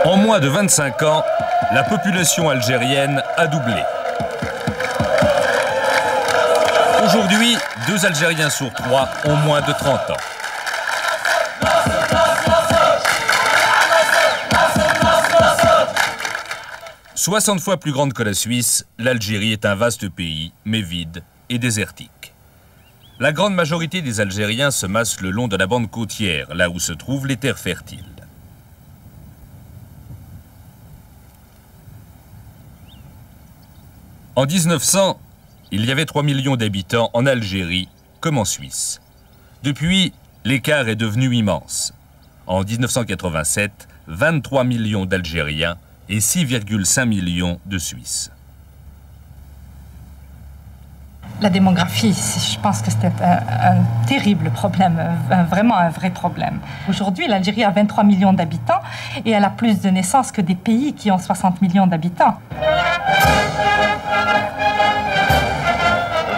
En moins de 25 ans, la population algérienne a doublé. Aujourd'hui, 2 Algériens sur 3 ont moins de 30 ans. « 60 fois plus grande que la Suisse, l'Algérie est un vaste pays, mais vide et désertique. La grande majorité des Algériens se massent le long de la bande côtière, là où se trouvent les terres fertiles. En 1900, il y avait 3 millions d'habitants en Algérie comme en Suisse. Depuis, l'écart est devenu immense. En 1987, 23 millions d'Algériens et 6,5 millions de Suisses. La démographie, je pense que c'était un terrible problème, vraiment un vrai problème. Aujourd'hui, l'Algérie a 23 millions d'habitants et elle a plus de naissances que des pays qui ont 60 millions d'habitants.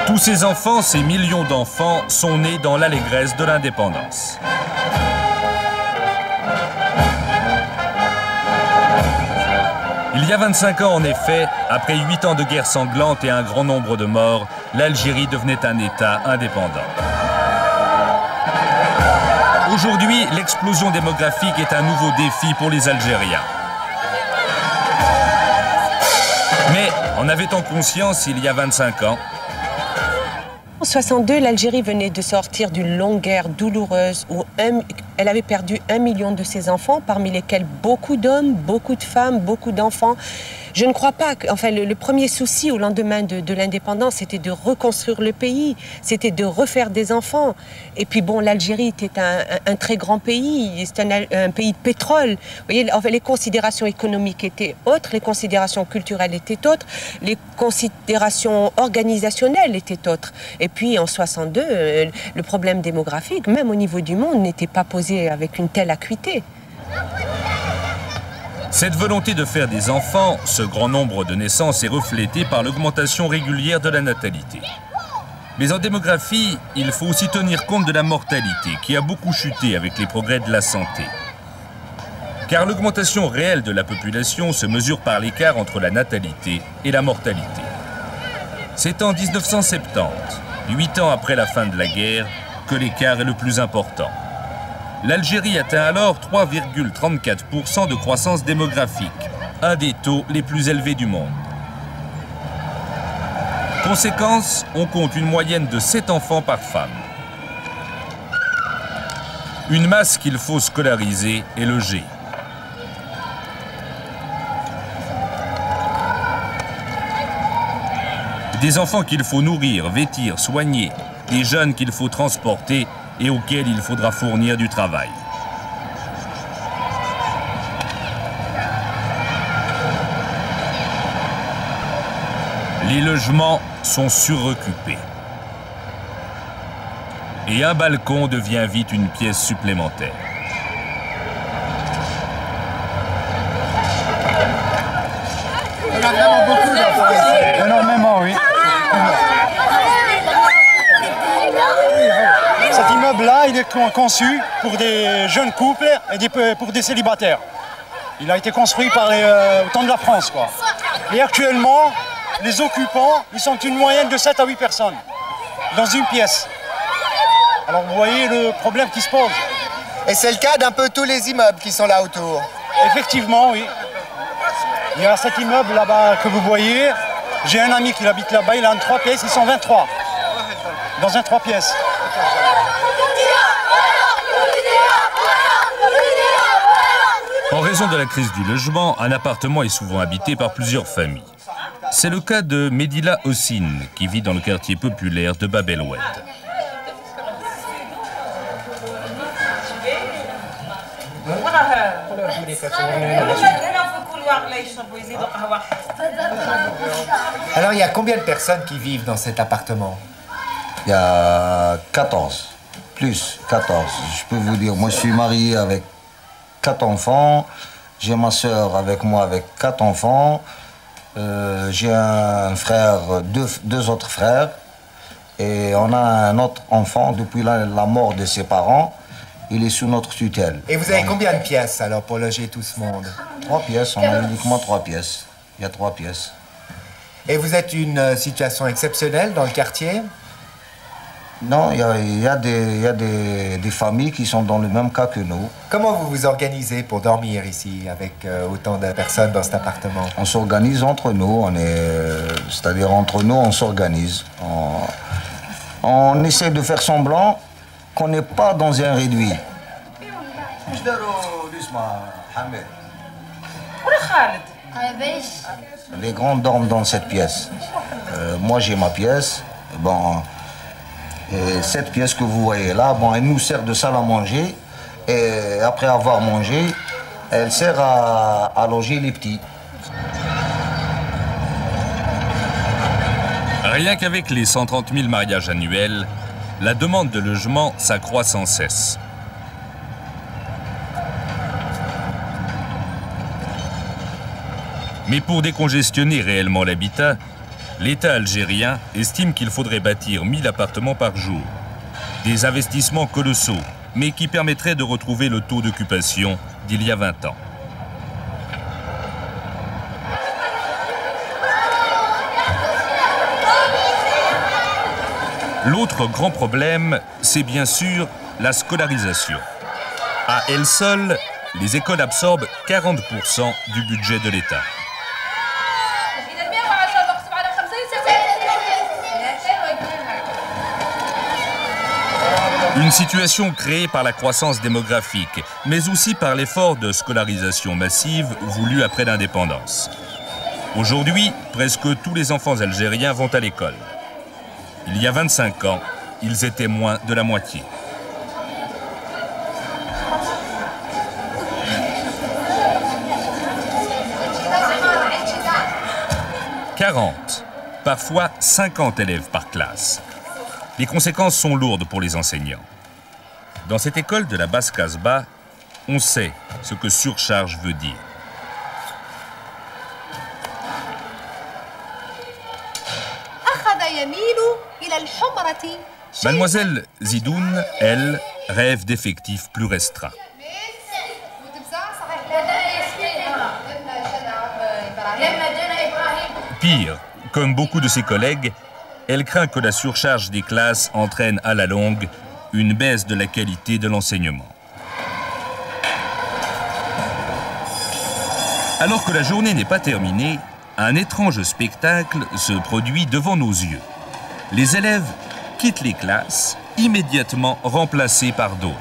Tous ces enfants, ces millions d'enfants, sont nés dans l'allégresse de l'indépendance. Il y a 25 ans, en effet, après 8 ans de guerre sanglante et un grand nombre de morts, l'Algérie devenait un État indépendant. Aujourd'hui, l'explosion démographique est un nouveau défi pour les Algériens. Mais en avait-on conscience il y a 25 ans ? En 1962, l'Algérie venait de sortir d'une longue guerre douloureuse où elle avait perdu 1 million de ses enfants, parmi lesquels beaucoup d'hommes, beaucoup de femmes, beaucoup d'enfants. Je ne crois pas que, enfin, le premier souci au lendemain de l'indépendance, c'était de reconstruire le pays, c'était de refaire des enfants. Et puis bon, l'Algérie était un très grand pays, c'est un pays de pétrole. Vous voyez, enfin, les considérations économiques étaient autres, les considérations culturelles étaient autres, les considérations organisationnelles étaient autres. Et puis en 62, le problème démographique, même au niveau du monde, n'était pas posé avec une telle acuité. Cette volonté de faire des enfants, ce grand nombre de naissances est reflété par l'augmentation régulière de la natalité. Mais en démographie, il faut aussi tenir compte de la mortalité qui a beaucoup chuté avec les progrès de la santé. Car l'augmentation réelle de la population se mesure par l'écart entre la natalité et la mortalité. C'est en 1970, 8 ans après la fin de la guerre, que l'écart est le plus important. L'Algérie atteint alors 3,34% de croissance démographique, un des taux les plus élevés du monde. Conséquence, on compte une moyenne de 7 enfants par femme. Une masse qu'il faut scolariser et loger. Des enfants qu'il faut nourrir, vêtir, soigner, des jeunes qu'il faut transporter et auxquels il faudra fournir du travail. Les logements sont suroccupés. Et un balcon devient vite une pièce supplémentaire. On a vraiment beaucoup d'enfants. Énormément, oui. Cet immeuble-là, il est conçu pour des jeunes couples et pour des célibataires. Il a été construit par au temps de la France, quoi. Et actuellement, les occupants, ils sont une moyenne de 7 à 8 personnes dans une pièce. Alors vous voyez le problème qui se pose. Et c'est le cas d'un peu tous les immeubles qui sont là autour. Effectivement, oui. Il y a cet immeuble là-bas que vous voyez. J'ai un ami qui habite là-bas, il a un 3 pièces, ils sont 23. Dans un 3 pièces. En raison de la crise du logement, un appartement est souvent habité par plusieurs familles. C'est le cas de Medila Hossine, qui vit dans le quartier populaire de Bab el Oued. Alors il y a combien de personnes qui vivent dans cet appartement? Il y a 14, plus 14. Je peux vous dire, moi je suis marié avec 4 enfants, j'ai ma soeur avec moi avec 4 enfants, j'ai un frère, deux autres frères, et on a un autre enfant depuis la mort de ses parents. il est sous notre tutelle. Et vous avez combien de pièces alors pour loger tout ce monde? 3 pièces, on a uniquement 3 pièces. Il y a 3 pièces. Et vous êtes une situation exceptionnelle dans le quartier? Non, il y a des familles qui sont dans le même cas que nous. Comment vous vous organisez pour dormir ici avec autant de personnes dans cet appartement? On s'organise entre nous, c'est-à-dire entre nous, on s'organise. On essaie de faire semblant qu'on n'est pas dans un réduit. Les grands dorment dans cette pièce. Moi, j'ai ma pièce. Bon, et cette pièce que vous voyez là, bon, elle nous sert de salle à manger. Et après avoir mangé, elle sert à loger les petits. Rien qu'avec les 130 000 mariages annuels, la demande de logement s'accroît sans cesse. Mais pour décongestionner réellement l'habitat, l'État algérien estime qu'il faudrait bâtir 1000 appartements par jour. Des investissements colossaux, mais qui permettraient de retrouver le taux d'occupation d'il y a 20 ans. L'autre grand problème, c'est bien sûr la scolarisation. À elles seules, les écoles absorbent 40% du budget de l'État. Une situation créée par la croissance démographique, mais aussi par l'effort de scolarisation massive voulu après l'indépendance. Aujourd'hui, presque tous les enfants algériens vont à l'école. Il y a 25 ans, ils étaient moins de la moitié. « 40, parfois 50 élèves par classe. Les conséquences sont lourdes pour les enseignants. Dans cette école de la Basse Casbah, on sait ce que surcharge veut dire. Mademoiselle Zidoun, elle, rêve d'effectifs plus restreints. Pire, comme beaucoup de ses collègues, elle craint que la surcharge des classes entraîne à la longue une baisse de la qualité de l'enseignement. Alors que la journée n'est pas terminée, un étrange spectacle se produit devant nos yeux. Les élèves quittent les classes, immédiatement remplacés par d'autres.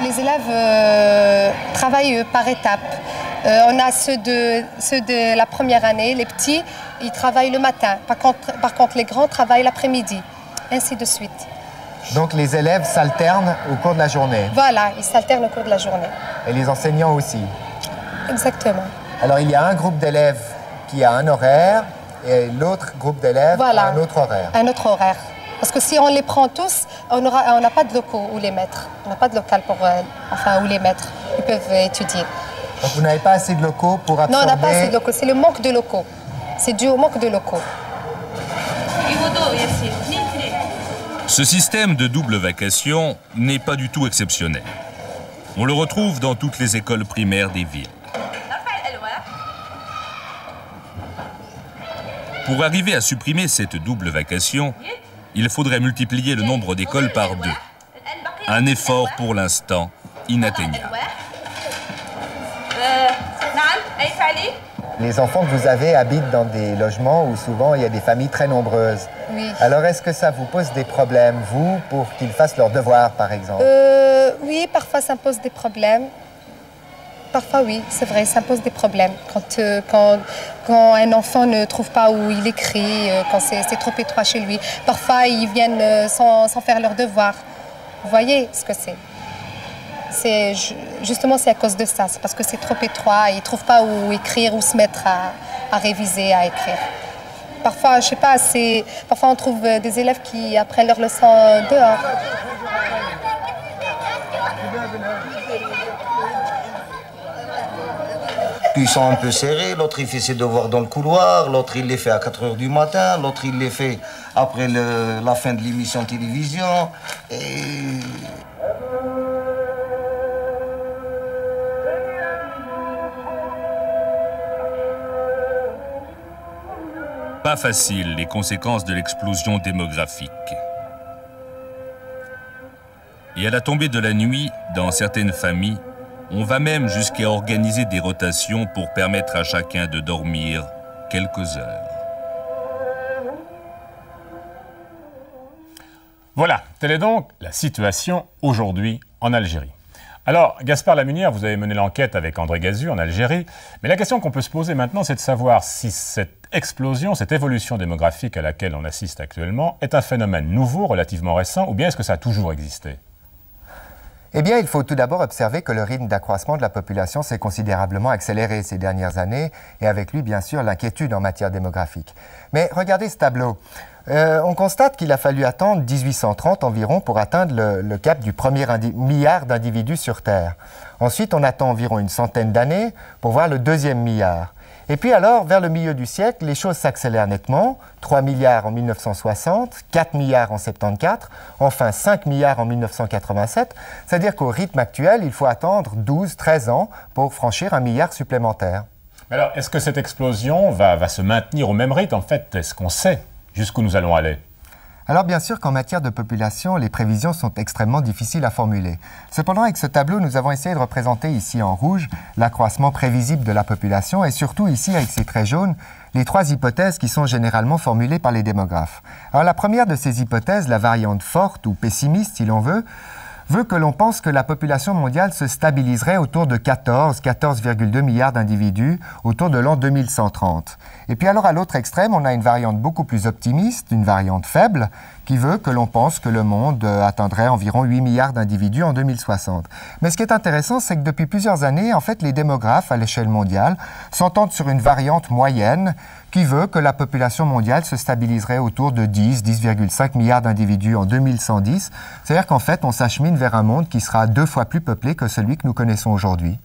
Les élèves travaillent par étapes. On a ceux de la première année, les petits, ils travaillent le matin. Par contre, les grands travaillent l'après-midi, ainsi de suite. Donc les élèves s'alternent au cours de la journée? Voilà, ils s'alternent au cours de la journée. Et les enseignants aussi? Exactement. Alors il y a un groupe d'élèves qui a un horaire et l'autre groupe d'élèves a un autre horaire? Un autre horaire. Parce que si on les prend tous, on n'a pas de locaux où les mettre. On n'a pas de local pour, où les mettre. Ils peuvent étudier. Donc vous n'avez pas assez de locaux pour absorber... Non, on n'a pas assez de locaux. C'est le manque de locaux. C'est dû au manque de locaux. Ce système de double vacation n'est pas du tout exceptionnel. On le retrouve dans toutes les écoles primaires des villes. Pour arriver à supprimer cette double vacation, il faudrait multiplier le nombre d'écoles par 2. Un effort pour l'instant inatteignable. Les enfants que vous avez habitent dans des logements où souvent il y a des familles très nombreuses. Oui. Alors est-ce que ça vous pose des problèmes, vous, pour qu'ils fassent leurs devoirs, par exemple? Oui, parfois ça me pose des problèmes. Parfois oui, c'est vrai, ça me pose des problèmes. Quand un enfant ne trouve pas où il écrit, quand c'est trop étroit chez lui. Parfois ils viennent sans faire leurs devoirs. Vous voyez ce que c'est? Justement, c'est à cause de ça. C'est parce que c'est trop étroit et ils ne trouvent pas où écrire, où se mettre à réviser, à écrire. Parfois, je sais pas, parfois on trouve des élèves qui apprennent leurs leçons dehors. Puis ils sont un peu serrés, l'autre il fait ses devoirs dans le couloir, l'autre il les fait à 4 h du matin, l'autre il les fait après la fin de l'émission de télévision. Et... Pas facile, les conséquences de l'explosion démographique. Et à la tombée de la nuit, dans certaines familles, on va même jusqu'à organiser des rotations pour permettre à chacun de dormir quelques heures. Voilà, telle est donc la situation aujourd'hui en Algérie. Alors, Gaspard Lamunière, vous avez mené l'enquête avec André Gazu en Algérie, mais la question qu'on peut se poser maintenant, c'est de savoir si cette explosion, cette évolution démographique à laquelle on assiste actuellement est un phénomène nouveau, relativement récent, ou bien est-ce que ça a toujours existé ? Eh bien, il faut tout d'abord observer que le rythme d'accroissement de la population s'est considérablement accéléré ces dernières années, et avec lui, bien sûr, l'inquiétude en matière démographique. Mais regardez ce tableau. On constate qu'il a fallu attendre 1830 environ pour atteindre le cap du premier milliard d'individus sur Terre. Ensuite, on attend environ une centaine d'années pour voir le deuxième milliard. Et puis alors, vers le milieu du siècle, les choses s'accélèrent nettement. 3 milliards en 1960, 4 milliards en 74, enfin 5 milliards en 1987. C'est-à-dire qu'au rythme actuel, il faut attendre 12-13 ans pour franchir un milliard supplémentaire. Alors, est-ce que cette explosion va se maintenir au même rythme? En fait, est-ce qu'on sait jusqu'où nous allons aller? Alors bien sûr qu'en matière de population, les prévisions sont extrêmement difficiles à formuler. Cependant, avec ce tableau, nous avons essayé de représenter ici en rouge l'accroissement prévisible de la population et surtout ici, avec ces traits jaunes, les 3 hypothèses qui sont généralement formulées par les démographes. Alors la première de ces hypothèses, la variante forte ou pessimiste si l'on veut que l'on pense que la population mondiale se stabiliserait autour de 14,2 milliards d'individus autour de l'an 2130. Et puis alors à l'autre extrême, on a une variante beaucoup plus optimiste, une variante faible, qui veut que l'on pense que le monde atteindrait environ 8 milliards d'individus en 2060. Mais ce qui est intéressant, c'est que depuis plusieurs années, en fait, les démographes à l'échelle mondiale s'entendent sur une variante moyenne qui veut que la population mondiale se stabiliserait autour de 10,5 milliards d'individus en 2110. C'est-à-dire qu'en fait, on s'achemine vers un monde qui sera 2 fois plus peuplé que celui que nous connaissons aujourd'hui.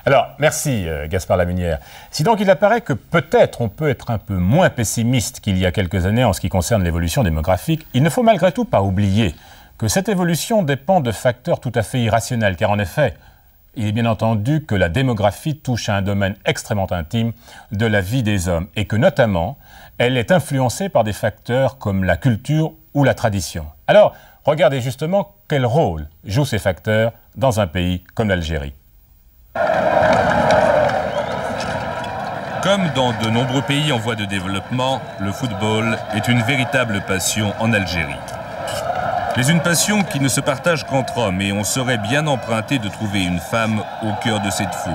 Alors, merci Gaspard Lamunière. Si donc il apparaît que peut-être on peut être un peu moins pessimiste qu'il y a quelques années en ce qui concerne l'évolution démographique, il ne faut malgré tout pas oublier que cette évolution dépend de facteurs tout à fait irrationnels, car en effet, il est bien entendu que la démographie touche à un domaine extrêmement intime de la vie des hommes et que notamment, elle est influencée par des facteurs comme la culture ou la tradition. Alors, regardez justement quel rôle jouent ces facteurs dans un pays comme l'Algérie. Comme dans de nombreux pays en voie de développement, le football est une véritable passion en Algérie. Mais une passion qui ne se partage qu'entre hommes, et on serait bien emprunté de trouver une femme au cœur de cette foule.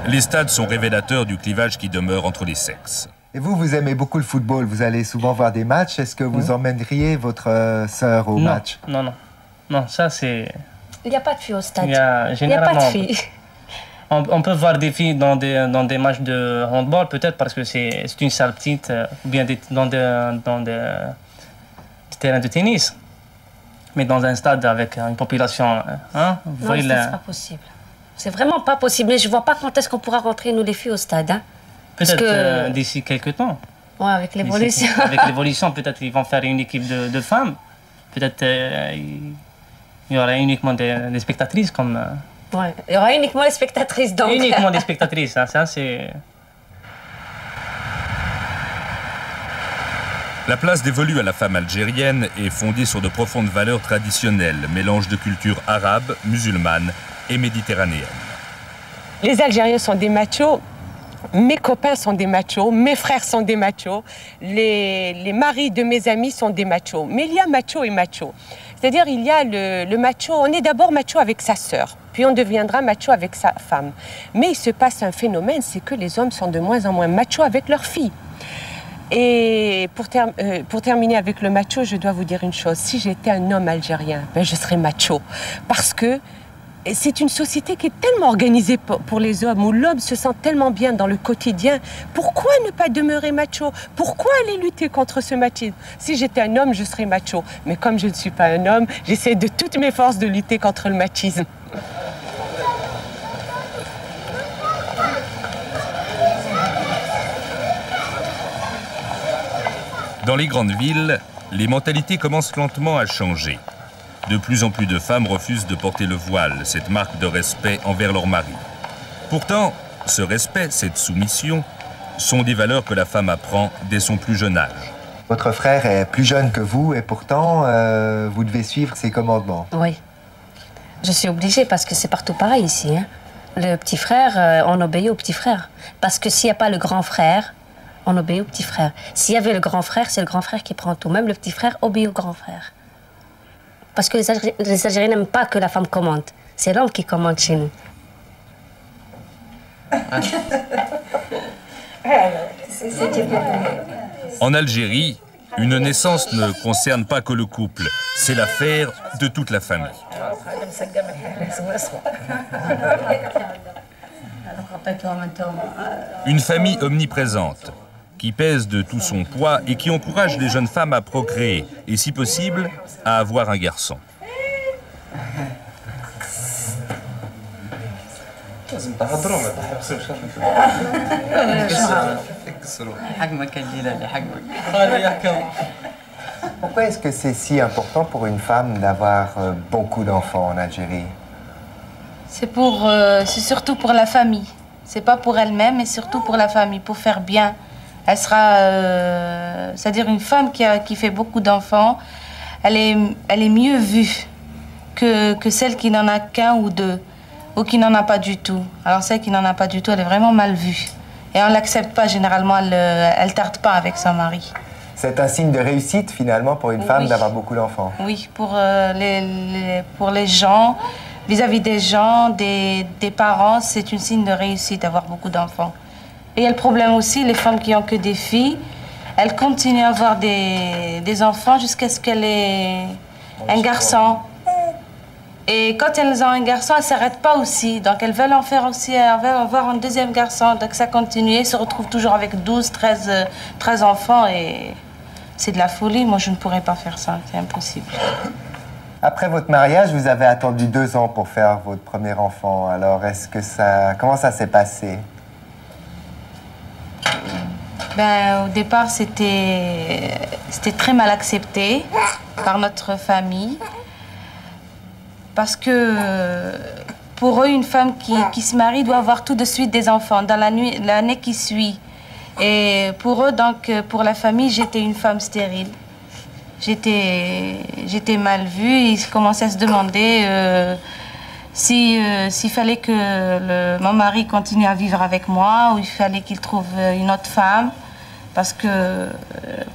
Les stades sont révélateurs du clivage qui demeure entre les sexes. Et vous aimez beaucoup le football, vous allez souvent voir des matchs. Est-ce que vous emmèneriez votre sœur au match? Non, ça c'est... Il n'y a pas de filles au stade. Il n'y a pas de filles. On peut voir des filles dans des matchs de handball, peut-être parce que c'est une salle petite, ou bien dans des terrains de tennis. Mais dans un stade avec une population... Hein, non, c'est pas possible. C'est vraiment pas possible. Mais je ne vois pas quand est-ce qu'on pourra rentrer, nous, les filles, au stade. Hein. Peut-être d'ici quelques temps. Oui, avec l'évolution. Avec l'évolution, peut-être ils vont faire une équipe de femmes. Peut-être il y aura uniquement des spectatrices comme... Ouais, il y aura uniquement les spectatrices, donc. Uniquement des spectatrices, hein, ça c'est... La place dévolue à la femme algérienne est fondée sur de profondes valeurs traditionnelles, mélange de cultures arabes, musulmanes et méditerranéennes. Les Algériens sont des machos. Mes copains sont des machos, mes frères sont des machos, les maris de mes amis sont des machos. Mais il y a macho et macho. C'est-à-dire, il y a le macho, on est d'abord macho avec sa sœur, puis on deviendra macho avec sa femme. Mais il se passe un phénomène, c'est que les hommes sont de moins en moins machos avec leurs filles. Et pour terminer avec le macho, je dois vous dire une chose. Si j'étais un homme algérien, ben je serais macho. Parce que c'est une société qui est tellement organisée pour les hommes, où l'homme se sent tellement bien dans le quotidien. Pourquoi ne pas demeurer macho? Pourquoi aller lutter contre ce machisme? Si j'étais un homme, je serais macho. Mais comme je ne suis pas un homme, j'essaie de toutes mes forces de lutter contre le machisme. Dans les grandes villes, les mentalités commencent lentement à changer. De plus en plus de femmes refusent de porter le voile, cette marque de respect envers leur mari. Pourtant, ce respect, cette soumission, sont des valeurs que la femme apprend dès son plus jeune âge. Votre frère est plus jeune que vous et pourtant, vous devez suivre ses commandements. Oui. Je suis obligée parce que c'est partout pareil ici. Hein. Le petit frère, on obéit au petit frère. Parce que s'il n'y a pas le grand frère, on obéit au petit frère. S'il y avait le grand frère, c'est le grand frère qui prend tout. Même le petit frère obéit au grand frère. Parce que les Algériens n'aiment pas que la femme commande. C'est l'homme qui commande chez nous. En Algérie, une naissance ne concerne pas que le couple. C'est l'affaire de toute la famille. Une famille omniprésente, qui pèse de tout son poids et qui encourage les jeunes femmes à procréer et, si possible, à avoir un garçon. Pourquoi est-ce que c'est si important pour une femme d'avoir beaucoup d'enfants en Algérie? C'est surtout pour la famille. C'est pas pour elle-même, mais surtout pour la famille, pour faire bien. Elle sera, c'est-à-dire une femme qui fait beaucoup d'enfants, elle est mieux vue que celle qui n'en a qu'un ou deux, ou qui n'en a pas du tout. Alors celle qui n'en a pas du tout, elle est vraiment mal vue. Et on ne l'accepte pas, généralement, elle tarde pas avec son mari. C'est un signe de réussite, finalement, pour une femme d'avoir beaucoup d'enfants. Oui, pour les gens, vis-à-vis des gens, des parents, c'est un signe de réussite d'avoir beaucoup d'enfants. Et il y a le problème aussi, les femmes qui n'ont que des filles, elles continuent à avoir des enfants jusqu'à ce qu'elles aient un garçon. Et quand elles ont un garçon, elles ne s'arrêtent pas aussi. Donc elles veulent en faire aussi, elles veulent avoir un deuxième garçon. Donc ça continue, elles se retrouvent toujours avec 12, 13 enfants. Et c'est de la folie. Moi, je ne pourrais pas faire ça, c'est impossible. Après votre mariage, vous avez attendu 2 ans pour faire votre premier enfant. Alors, comment ça s'est passé? Au départ, c'était très mal accepté par notre famille. Parce que pour eux, une femme qui se marie doit avoir tout de suite des enfants dans l'année qui suit. Et pour eux, donc, pour la famille, j'étais une femme stérile. J'étais mal vue. Ils commençaient à se demander s'il fallait que mon mari continue à vivre avec moi ou il fallait qu'il trouve une autre femme. Parce que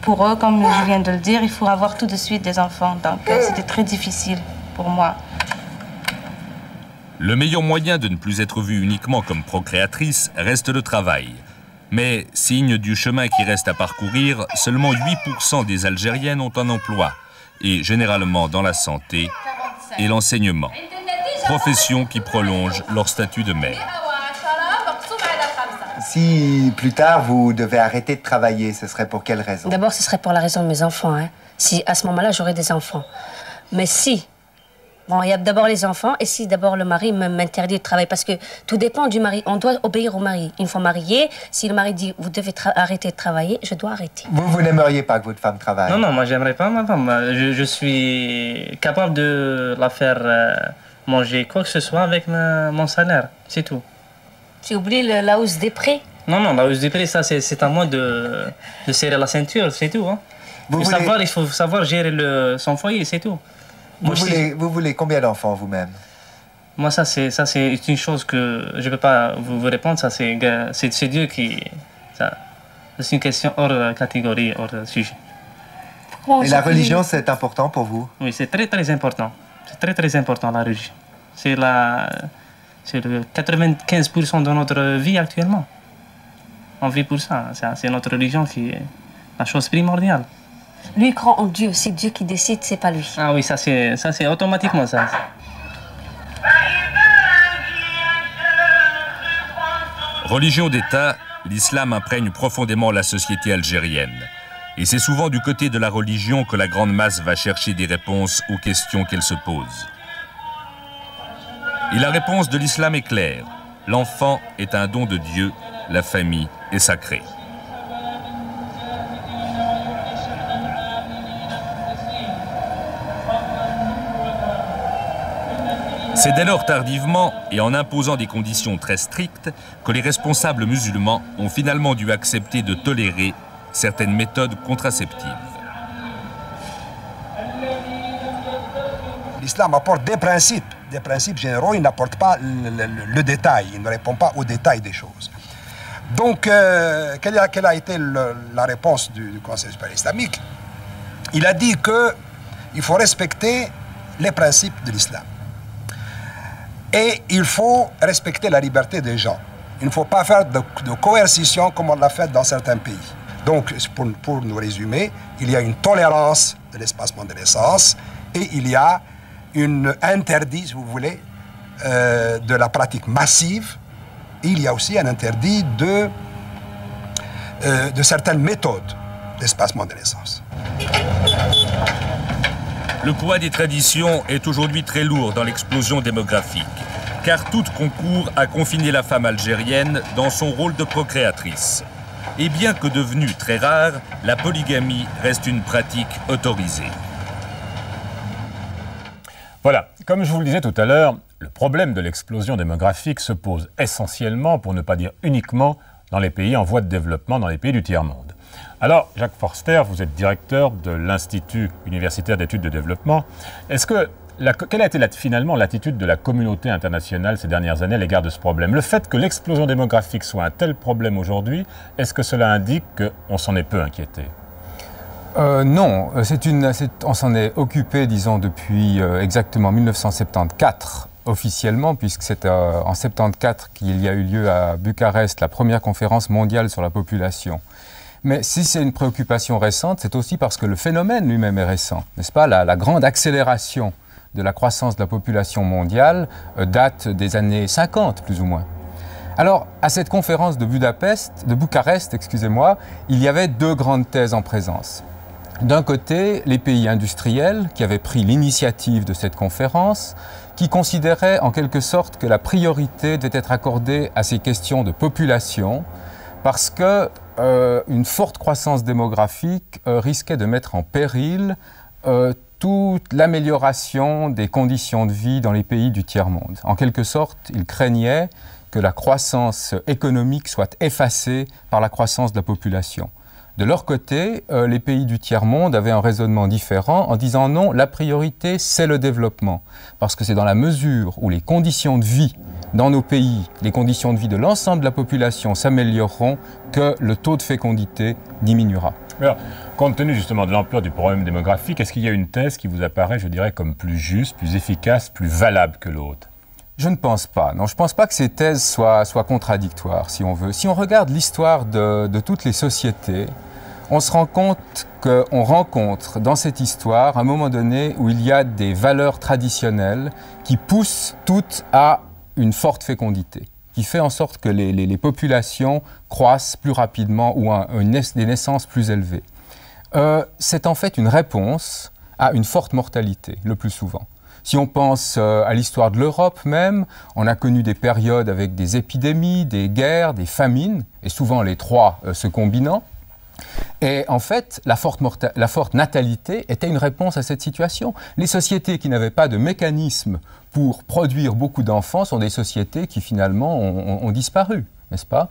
pour eux, comme je viens de le dire, il faut avoir tout de suite des enfants. Donc c'était très difficile pour moi. Le meilleur moyen de ne plus être vue uniquement comme procréatrice reste le travail. Mais, signe du chemin qui reste à parcourir, seulement 8% des Algériennes ont un emploi, et généralement dans la santé et l'enseignement. Profession qui prolonge leur statut de mère. Si plus tard vous devez arrêter de travailler, ce serait pour quelle raison? D'abord, ce serait pour la raison de mes enfants. Hein. Si à ce moment-là, j'aurais des enfants. Mais si, bon, il y a d'abord les enfants, et si d'abord le mari m'interdit de travailler, parce que tout dépend du mari. On doit obéir au mari. Une fois marié, si le mari dit vous devez arrêter de travailler, je dois arrêter. Vous n'aimeriez pas que votre femme travaille? Non, moi j'aimerais pas ma femme. Je suis capable de la faire manger quoi que ce soit avec mon salaire, c'est tout. Tu oublies la hausse des prix? Non, la hausse des prix, ça c'est à moi de serrer la ceinture, c'est tout. Hein. Il faut savoir gérer son foyer, c'est tout. Vous voulez combien d'enfants vous-même? Moi, ça c'est une chose que je ne peux pas vous répondre. Ça c'est Dieu qui. C'est une question hors catégorie, hors sujet. Et la religion, c'est important pour vous? Oui, c'est très important. C'est très important la religion. C'est le 95% de notre vie actuellement. On vit pour ça. C'est notre religion qui est la chose primordiale. Lui croit en Dieu. C'est Dieu qui décide, c'est pas lui. Ah oui, ça c'est automatiquement ça. Religion d'État, l'islam imprègne profondément la société algérienne. Et c'est souvent du côté de la religion que la grande masse va chercher des réponses aux questions qu'elle se pose. Et la réponse de l'islam est claire. L'enfant est un don de Dieu, la famille est sacrée. C'est dès lors tardivement et en imposant des conditions très strictes que les responsables musulmans ont finalement dû accepter de tolérer certaines méthodes contraceptives. L'islam apporte des principes généraux, il n'apporte pas le détail, il ne répond pas aux détails des choses. Donc, quelle a été la réponse du Conseil supérieur islamique? Il a dit qu'il faut respecter les principes de l'islam. Et il faut respecter la liberté des gens. Il ne faut pas faire de coercition comme on l'a fait dans certains pays. Donc, pour nous résumer, il y a une tolérance de l'espacement de naissance et il y a un interdit, si vous voulez, de la pratique massive. Et il y a aussi un interdit de certaines méthodes d'espacement de naissance. Le poids des traditions est aujourd'hui très lourd dans l'explosion démographique, car toutes concourent à confiner la femme algérienne dans son rôle de procréatrice. Et bien que devenue très rare, la polygamie reste une pratique autorisée. Voilà, comme je vous le disais tout à l'heure, le problème de l'explosion démographique se pose essentiellement, pour ne pas dire uniquement, dans les pays en voie de développement, dans les pays du tiers-monde. Alors, Jacques Forster, vous êtes directeur de l'Institut universitaire d'études de développement. Quelle a été finalement l'attitude de la communauté internationale ces dernières années à l'égard de ce problème? Le fait que l'explosion démographique soit un tel problème aujourd'hui, est-ce que cela indique qu'on s'en est peu inquiété? Non, on s'en est occupé, disons, depuis exactement 1974, officiellement, puisque c'est en 1974 qu'il y a eu lieu à Bucarest la première conférence mondiale sur la population. Mais si c'est une préoccupation récente, c'est aussi parce que le phénomène lui-même est récent, n'est-ce pas? La grande accélération de la croissance de la population mondiale date des années 50, plus ou moins. Alors, à cette conférence de Bucarest, excusez-moi, il y avait deux grandes thèses en présence. D'un côté, les pays industriels qui avaient pris l'initiative de cette conférence, qui considéraient en quelque sorte que la priorité devait être accordée à ces questions de population, parce que une forte croissance démographique risquait de mettre en péril toute l'amélioration des conditions de vie dans les pays du tiers-monde. En quelque sorte, ils craignaient que la croissance économique soit effacée par la croissance de la population. De leur côté, les pays du tiers-monde avaient un raisonnement différent en disant non, la priorité, c'est le développement. Parce que c'est dans la mesure où les conditions de vie dans nos pays, les conditions de vie de l'ensemble de la population s'amélioreront que le taux de fécondité diminuera. Alors, compte tenu justement de l'ampleur du problème démographique, est-ce qu'il y a une thèse qui vous apparaît, je dirais, comme plus juste, plus efficace, plus valable que l'autre? Je ne pense pas. Non, je ne pense pas que ces thèses soient contradictoires, si on veut. Si on regarde l'histoire de toutes les sociétés, on se rend compte qu'on rencontre dans cette histoire un moment donné où il y a des valeurs traditionnelles qui poussent toutes à une forte fécondité, qui fait en sorte que les populations croissent plus rapidement ou des naissances plus élevées. C'est en fait une réponse à une forte mortalité, le plus souvent. Si on pense à l'histoire de l'Europe même, on a connu des périodes avec des épidémies, des guerres, des famines, et souvent les trois se combinant. Et en fait, la forte natalité était une réponse à cette situation. Les sociétés qui n'avaient pas de mécanisme pour produire beaucoup d'enfants sont des sociétés qui finalement ont disparu, n'est-ce pas?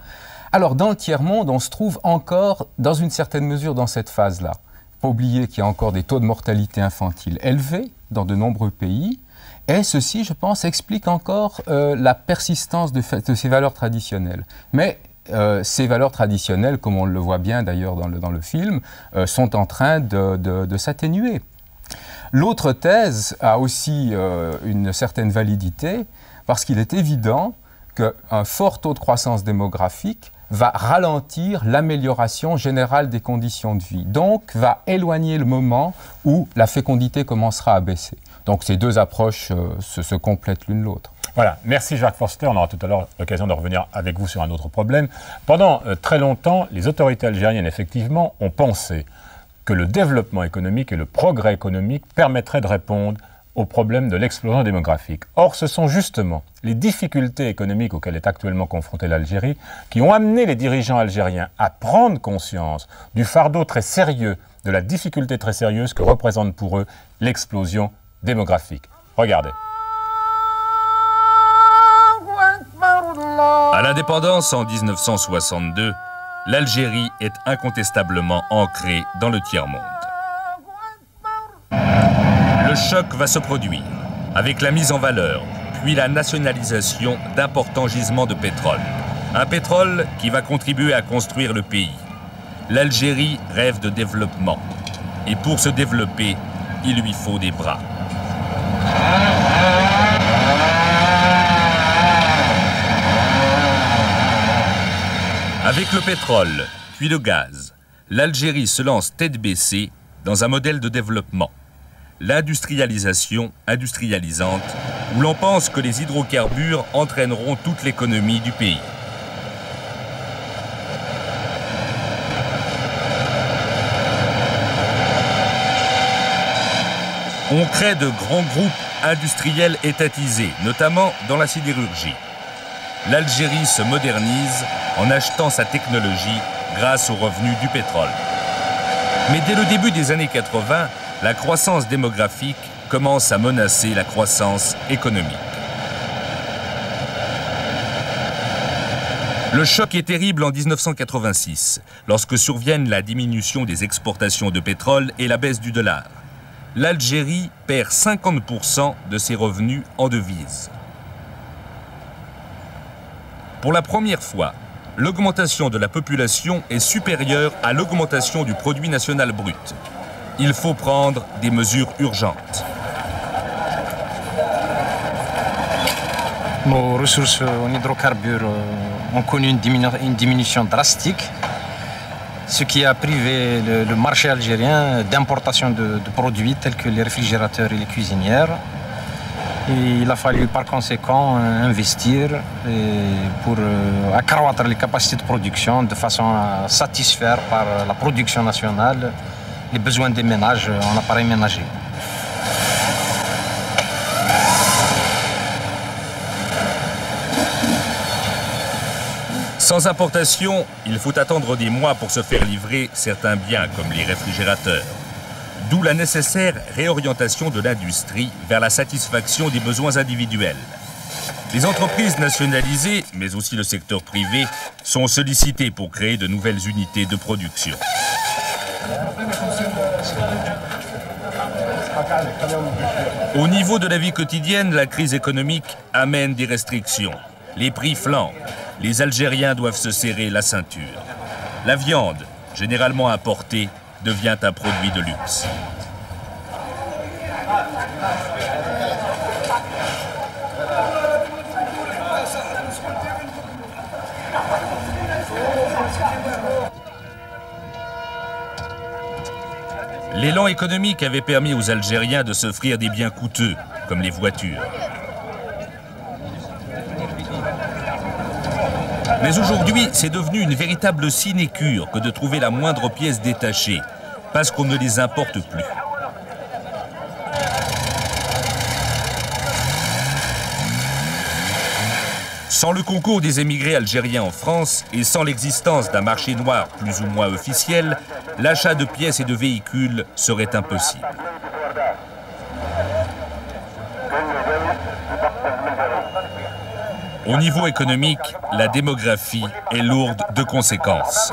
Alors dans le tiers-monde, on se trouve encore dans une certaine mesure dans cette phase-là. Il ne faut pas oublier qu'il y a encore des taux de mortalité infantile élevés dans de nombreux pays. Et ceci, je pense, explique encore la persistance de ces valeurs traditionnelles. Mais ces valeurs traditionnelles, comme on le voit bien d'ailleurs dans le film, sont en train de s'atténuer. L'autre thèse a aussi une certaine validité parce qu'il est évident qu'un fort taux de croissance démographique va ralentir l'amélioration générale des conditions de vie. Donc, va éloigner le moment où la fécondité commencera à baisser. Donc, ces deux approches se complètent l'une l'autre. Voilà, merci Jacques Forster. On aura tout à l'heure l'occasion de revenir avec vous sur un autre problème. Pendant très longtemps, les autorités algériennes, effectivement, ont pensé que le développement économique et le progrès économique permettraient de répondre au problème de l'explosion démographique. Or, ce sont justement les difficultés économiques auxquelles est actuellement confrontée l'Algérie qui ont amené les dirigeants algériens à prendre conscience du fardeau très sérieux, de la difficulté très sérieuse que représente pour eux l'explosion démographique. Regardez. À l'indépendance en 1962, l'Algérie est incontestablement ancrée dans le tiers-monde. Le choc va se produire avec la mise en valeur, puis la nationalisation d'importants gisements de pétrole. Un pétrole qui va contribuer à construire le pays. L'Algérie rêve de développement. Et pour se développer, il lui faut des bras. Avec le pétrole, puis le gaz, l'Algérie se lance tête baissée dans un modèle de développement. L'industrialisation industrialisante, où l'on pense que les hydrocarbures entraîneront toute l'économie du pays. On crée de grands groupes industriels étatisés, notamment dans la sidérurgie. L'Algérie se modernise en achetant sa technologie grâce aux revenus du pétrole. Mais dès le début des années 80, la croissance démographique commence à menacer la croissance économique. Le choc est terrible en 1986, lorsque surviennent la diminution des exportations de pétrole et la baisse du dollar. L'Algérie perd 50% de ses revenus en devises. Pour la première fois, l'augmentation de la population est supérieure à l'augmentation du produit national brut. Il faut prendre des mesures urgentes. Nos ressources en hydrocarbures ont connu une diminution drastique, ce qui a privé le marché algérien d'importation de produits tels que les réfrigérateurs et les cuisinières. Et il a fallu par conséquent investir pour accroître les capacités de production de façon à satisfaire par la production nationale les besoins des ménages en appareils ménagers. Sans importation, il faut attendre des mois pour se faire livrer certains biens comme les réfrigérateurs. D'où la nécessaire réorientation de l'industrie vers la satisfaction des besoins individuels. Les entreprises nationalisées, mais aussi le secteur privé, sont sollicitées pour créer de nouvelles unités de production. Au niveau de la vie quotidienne, la crise économique amène des restrictions. Les prix flambent. Les Algériens doivent se serrer la ceinture. La viande, généralement importée, devient un produit de luxe. L'élan économique avait permis aux Algériens de s'offrir des biens coûteux, comme les voitures. Mais aujourd'hui, c'est devenu une véritable sinécure que de trouver la moindre pièce détachée, parce qu'on ne les importe plus. Sans le concours des émigrés algériens en France et sans l'existence d'un marché noir plus ou moins officiel, l'achat de pièces et de véhicules serait impossible. Au niveau économique, la démographie est lourde de conséquences.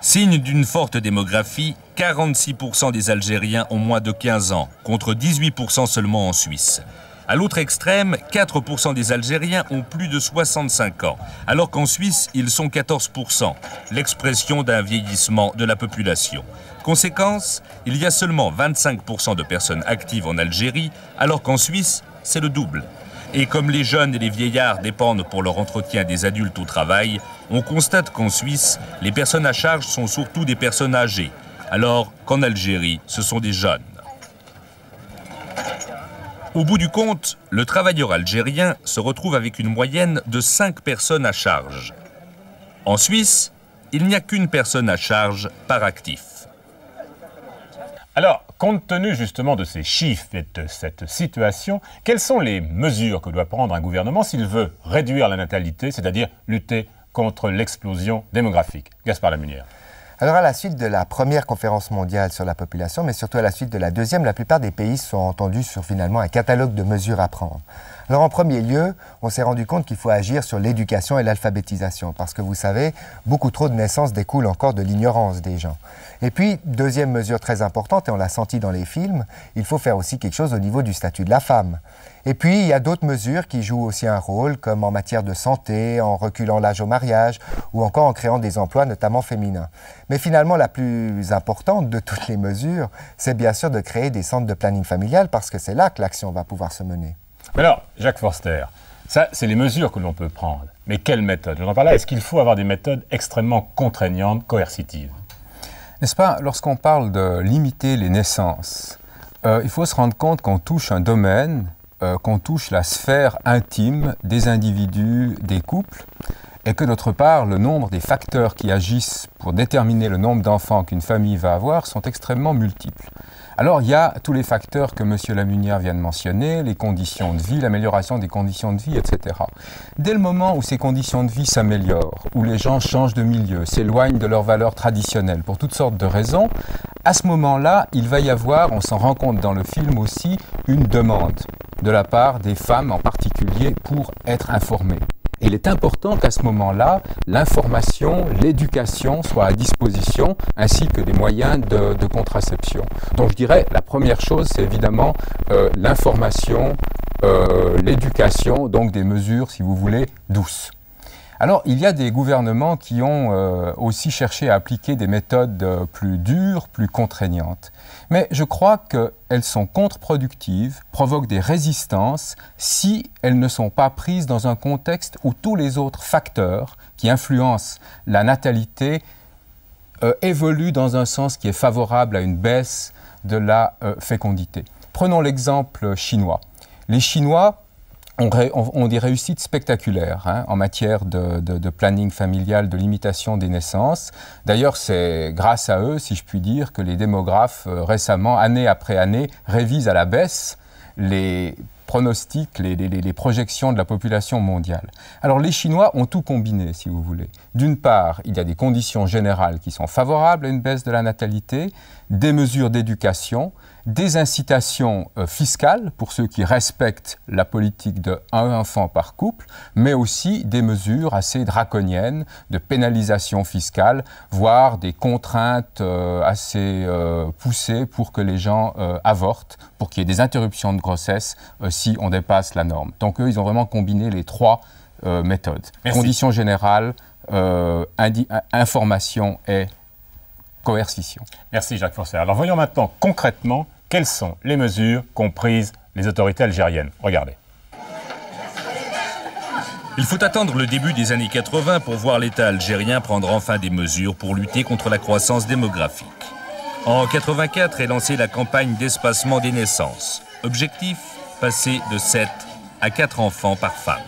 Signe d'une forte démographie, 46% des Algériens ont moins de 15 ans, contre 18% seulement en Suisse. À l'autre extrême, 4% des Algériens ont plus de 65 ans, alors qu'en Suisse, ils sont 14%, l'expression d'un vieillissement de la population. Conséquence, il y a seulement 25% de personnes actives en Algérie, alors qu'en Suisse, c'est le double. Et comme les jeunes et les vieillards dépendent pour leur entretien des adultes au travail, on constate qu'en Suisse, les personnes à charge sont surtout des personnes âgées, alors qu'en Algérie, ce sont des jeunes. Au bout du compte, le travailleur algérien se retrouve avec une moyenne de 5 personnes à charge. En Suisse, il n'y a qu'une personne à charge par actif. Alors, compte tenu justement de ces chiffres et de cette situation, quelles sont les mesures que doit prendre un gouvernement s'il veut réduire la natalité, c'est-à-dire lutter contre l'explosion démographique? Gaspard Lamunière. Alors à la suite de la première conférence mondiale sur la population, mais surtout à la suite de la deuxième, la plupart des pays se sont entendus sur finalement un catalogue de mesures à prendre. Alors en premier lieu, on s'est rendu compte qu'il faut agir sur l'éducation et l'alphabétisation, parce que vous savez, beaucoup trop de naissances découlent encore de l'ignorance des gens. Et puis, deuxième mesure très importante, et on l'a senti dans les films, il faut faire aussi quelque chose au niveau du statut de la femme. Et puis, il y a d'autres mesures qui jouent aussi un rôle, comme en matière de santé, en reculant l'âge au mariage, ou encore en créant des emplois, notamment féminins. Mais finalement, la plus importante de toutes les mesures, c'est bien sûr de créer des centres de planning familial, parce que c'est là que l'action va pouvoir se mener. Mais alors, Jacques Forster, ça, c'est les mesures que l'on peut prendre. Mais quelles méthodes? Je en parlais, est-ce qu'il faut avoir des méthodes extrêmement contraignantes, coercitives? N'est-ce pas, lorsqu'on parle de limiter les naissances, il faut se rendre compte qu'on touche un domaine, qu'on touche la sphère intime des individus, des couples, et que d'autre part, le nombre des facteurs qui agissent pour déterminer le nombre d'enfants qu'une famille va avoir sont extrêmement multiples. Alors, il y a tous les facteurs que M. Lamunière vient de mentionner, les conditions de vie, l'amélioration des conditions de vie, etc. Dès le moment où ces conditions de vie s'améliorent, où les gens changent de milieu, s'éloignent de leurs valeurs traditionnelles pour toutes sortes de raisons, à ce moment-là, il va y avoir, on s'en rend compte dans le film aussi, une demande de la part des femmes en particulier pour être informées. Il est important qu'à ce moment-là, l'information, l'éducation soient à disposition, ainsi que des moyens de contraception. Donc je dirais, la première chose, c'est évidemment l'information, l'éducation, donc des mesures, si vous voulez, douces. Alors, il y a des gouvernements qui ont aussi cherché à appliquer des méthodes plus dures, plus contraignantes. Mais je crois qu'elles sont contre-productives, provoquent des résistances si elles ne sont pas prises dans un contexte où tous les autres facteurs qui influencent la natalité évoluent dans un sens qui est favorable à une baisse de la fécondité. Prenons l'exemple chinois. Les Chinois ont des réussites spectaculaires en matière de planning familial, de limitation des naissances. D'ailleurs, c'est grâce à eux, si je puis dire, que les démographes récemment, année après année, révisent à la baisse les pronostics, les projections de la population mondiale. Alors les Chinois ont tout combiné, si vous voulez. D'une part, il y a des conditions générales qui sont favorables à une baisse de la natalité, des mesures d'éducation, des incitations fiscales pour ceux qui respectent la politique de un enfant par couple, mais aussi des mesures assez draconiennes de pénalisation fiscale, voire des contraintes assez poussées pour que les gens avortent, pour qu'il y ait des interruptions de grossesse si on dépasse la norme. Donc eux, ils ont vraiment combiné les trois méthodes. Merci. Conditions générales, information et coercition. Merci Jacques Forster. Alors voyons maintenant concrètement quelles sont les mesures qu'ont prises les autorités algériennes. Regardez. Il faut attendre le début des années 80 pour voir l'État algérien prendre enfin des mesures pour lutter contre la croissance démographique. En 84 est lancée la campagne d'espacement des naissances. Objectif, passer de 7 à 4 enfants par femme.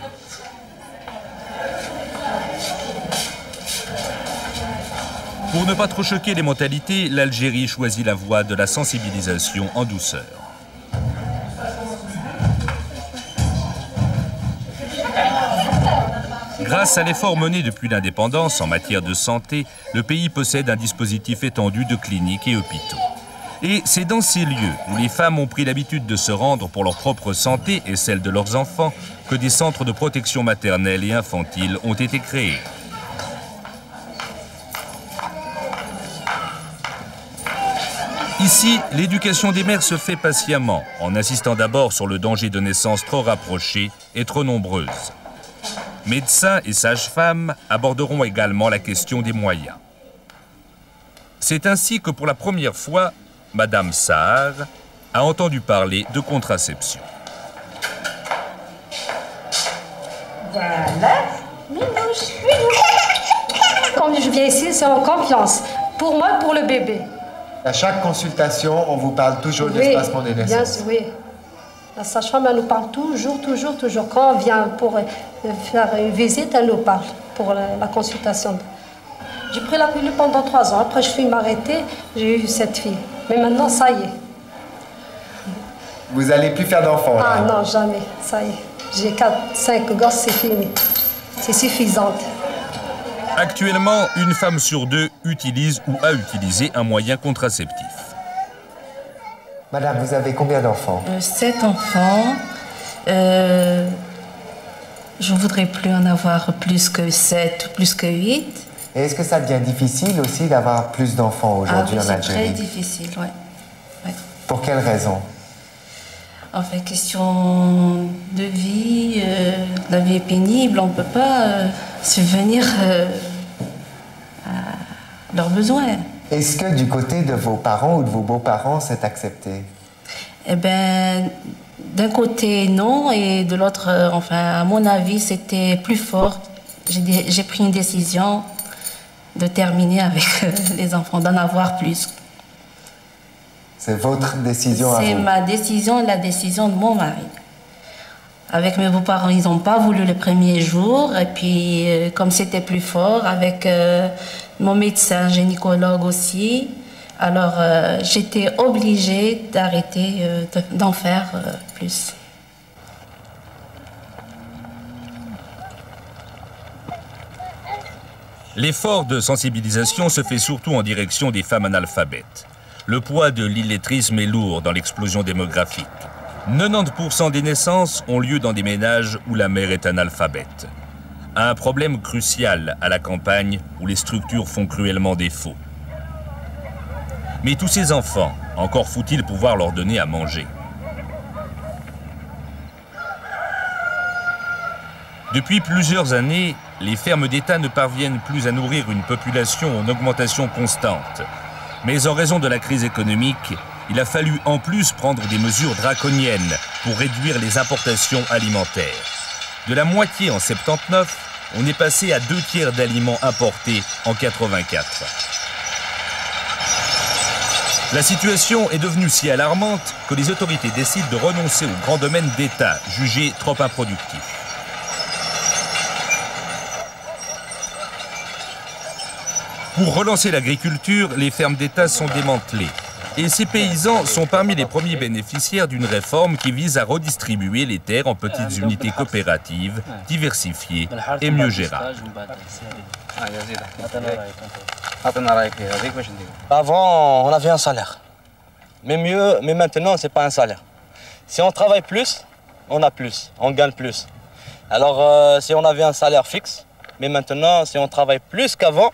Pour ne pas trop choquer les mentalités, l'Algérie choisit la voie de la sensibilisation en douceur. Grâce à l'effort mené depuis l'indépendance en matière de santé, le pays possède un dispositif étendu de cliniques et hôpitaux. Et c'est dans ces lieux où les femmes ont pris l'habitude de se rendre pour leur propre santé et celle de leurs enfants que des centres de protection maternelle et infantile ont été créés. Ici, l'éducation des mères se fait patiemment, en insistant d'abord sur le danger de naissances trop rapprochées et trop nombreuses. Médecins et sages-femmes aborderont également la question des moyens. C'est ainsi que pour la première fois, Madame Sahar a entendu parler de contraception. Voilà. Minouche, minouche. Quand je viens ici, c'est en confiance. Pour moi, pour le bébé. À chaque consultation, on vous parle toujours de l'espacement des naissances. Bien sûr, oui. La sage-femme, elle nous parle toujours. Quand on vient pour faire une visite, elle nous parle pour la consultation. J'ai pris la pilule pendant 3 ans. Après, je suis m'arrêter. J'ai eu cette fille. Mais maintenant, ça y est. Vous n'allez plus faire d'enfants? Ah non, jamais. Ça y est. J'ai 4, 5 gosses, c'est fini. C'est suffisant. Actuellement, une femme sur 2 utilise ou a utilisé un moyen contraceptif. Madame, vous avez combien d'enfants? 7 enfants. Je ne voudrais plus en avoir plus que 7, plus que 8. Et est-ce que ça devient difficile aussi d'avoir plus d'enfants aujourd'hui en Algérie? C'est très difficile, oui. Ouais. Pour quelles raisons? En fait, question de vie, la vie est pénible, on ne peut pas subvenir à leurs besoins. Est-ce que du côté de vos parents ou de vos beaux-parents, c'est accepté? Eh bien, d'un côté, non, et de l'autre, enfin, à mon avis, c'était plus fort. J'ai pris une décision de terminer avec les enfants, d'en avoir plus. C'est votre décision à vous? C'est ma décision et la décision de mon mari. Avec mes beaux-parents, ils n'ont pas voulu le premier jour. Et puis, comme c'était plus fort, avec mon médecin gynécologue aussi, alors j'étais obligée d'arrêter d'en faire plus. L'effort de sensibilisation se fait surtout en direction des femmes analphabètes. Le poids de l'illettrisme est lourd dans l'explosion démographique. 90% des naissances ont lieu dans des ménages où la mère est analphabète. Un problème crucial à la campagne où les structures font cruellement défaut. Mais tous ces enfants, encore faut-il pouvoir leur donner à manger. Depuis plusieurs années, les fermes d'État ne parviennent plus à nourrir une population en augmentation constante. Mais en raison de la crise économique, il a fallu en plus prendre des mesures draconiennes pour réduire les importations alimentaires. De la moitié en 79, on est passé à 2/3 d'aliments importés en 84. La situation est devenue si alarmante que les autorités décident de renoncer aux grands domaines d'État, jugés trop improductifs. Pour relancer l'agriculture, les fermes d'État sont démantelées. Et ces paysans sont parmi les premiers bénéficiaires d'une réforme qui vise à redistribuer les terres en petites unités coopératives, diversifiées et mieux gérables. Avant, on avait un salaire. Mais maintenant, ce n'est pas un salaire. Si on travaille plus, on a plus, on gagne plus. Alors, si on avait un salaire fixe, mais maintenant, si on travaille plus qu'avant,